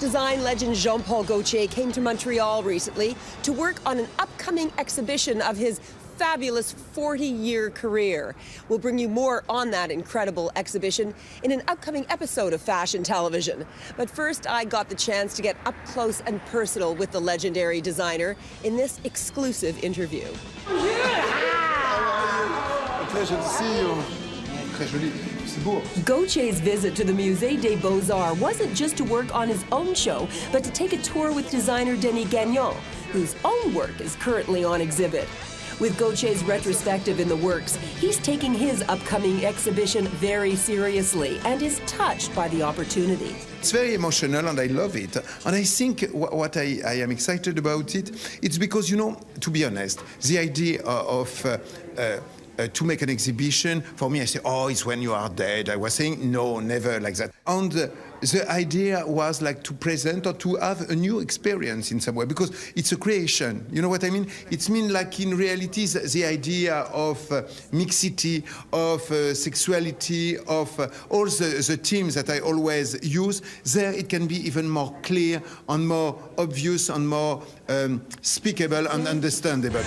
design legend Jean-Paul Gaultier came to Montreal recently to work on an upcoming exhibition of his fabulous 40-year career. We'll bring you more on that incredible exhibition in an upcoming episode of Fashion Television. But first, I got the chance to get up close and personal with the legendary designer in this exclusive interview. Pleasure to see you. Très joli. Gaultier's visit to the Musée des Beaux-Arts wasn't just to work on his own show, but to take a tour with designer Denis Gagnon, whose own work is currently on exhibit. With Gaultier's retrospective in the works, he's taking his upcoming exhibition very seriously and is touched by the opportunity. It's very emotional and I love it. And I think what I am excited about it's because, you know, to be honest, the idea of to make an exhibition, for me, I say, oh, it's when you are dead. I was saying, no, never like that. And the idea was like to present or to have a new experience in some way, because it's a creation. You know what I mean? It means like in reality, the idea of mixity, of sexuality, of all the themes that I always use, there it can be even more clear and more obvious and more speakable and understandable.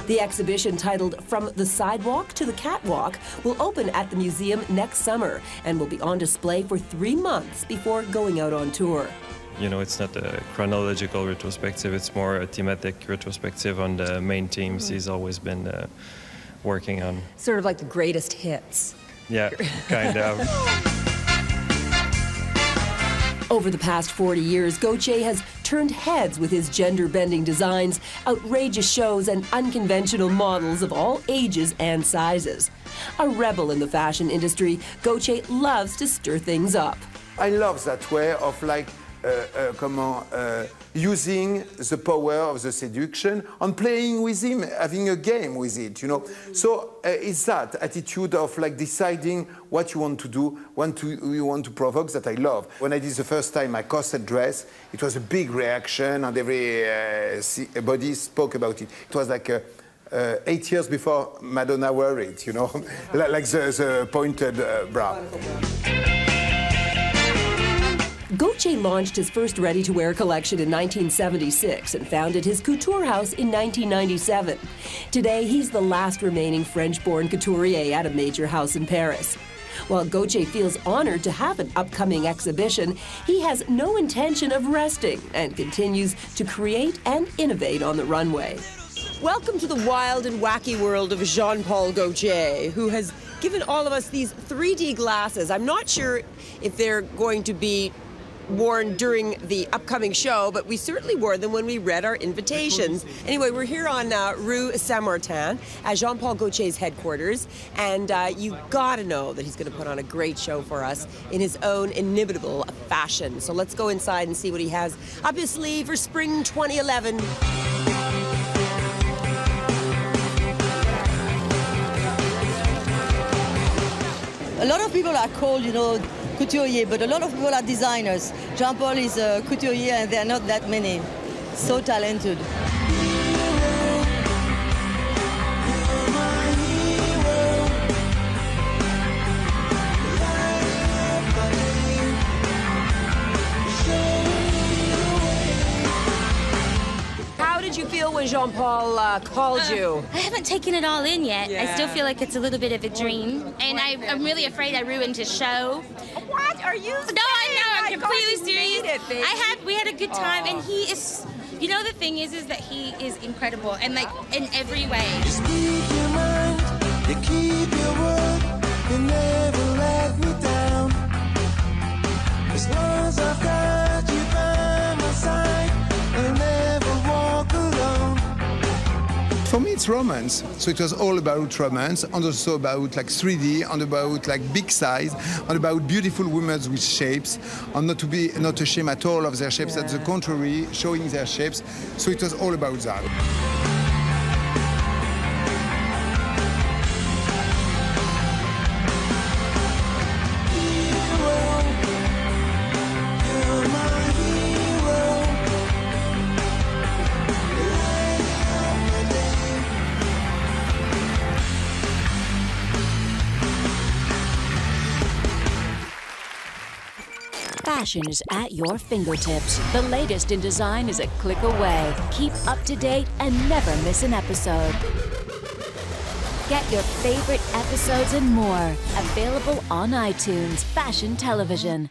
The exhibition, titled From the Sidewalk to the Catwalk, will open at the museum next summer and will be on display for 3 months before going out on tour. You know, it's not a chronological retrospective, it's more a thematic retrospective on the main themes he's always been working on. Sort of like the greatest hits. Yeah, kind of. Over the past 40 years, Gaultier has turned heads with his gender-bending designs, outrageous shows, and unconventional models of all ages and sizes. A rebel in the fashion industry, Gaultier loves to stir things up. I love that way of like using the power of the seduction and playing with him, having a game with it, you know. So it's that attitude of like deciding what you want to do, you want to provoke that I love. When I did the first time my corset dress, it was a big reaction and everybody spoke about it. It was like 8 years before Madonna wore it, you know, like the pointed bra. Gaultier launched his first ready-to-wear collection in 1976 and founded his couture house in 1997. Today, he's the last remaining French-born couturier at a major house in Paris. While Gaultier feels honored to have an upcoming exhibition, he has no intention of resting and continues to create and innovate on the runway. Welcome to the wild and wacky world of Jean-Paul Gaultier, who has given all of us these 3D glasses. I'm not sure if they're going to be worn during the upcoming show, but we certainly wore them when we read our invitations. Anyway, we're here on Rue Saint-Martin at Jean-Paul Gaultier's headquarters, and you gotta know that he's gonna put on a great show for us in his own inimitable fashion. So let's go inside and see what he has up his sleeve for spring 2011. A lot of people are called, you know, couturier, but a lot of people are designers. Jean-Paul is a couturier and there are not that many. So talented. How did you feel when Jean-Paul called you? I haven't taken it all in yet. Yeah. I still feel like it's a little bit of a dream. And I'm really afraid I ruined his show. What are you saying? No, I know. I'm completely serious. It, we had a good time, and he is. You know, the thing is that he is incredible, and like in every way. You speak your mind, you keep your word, you never let me down. As long as I've got you by my side, I'll never walk alone. For me, it's romance. So it was all about romance and also about like 3D and about like big size and about beautiful women with shapes and not ashamed at all of their shapes, at the contrary, showing their shapes. So it was all about that. Fashion is at your fingertips. The latest in design is a click away. Keep up to date and never miss an episode. Get your favorite episodes and more. Available on iTunes. Fashion Television.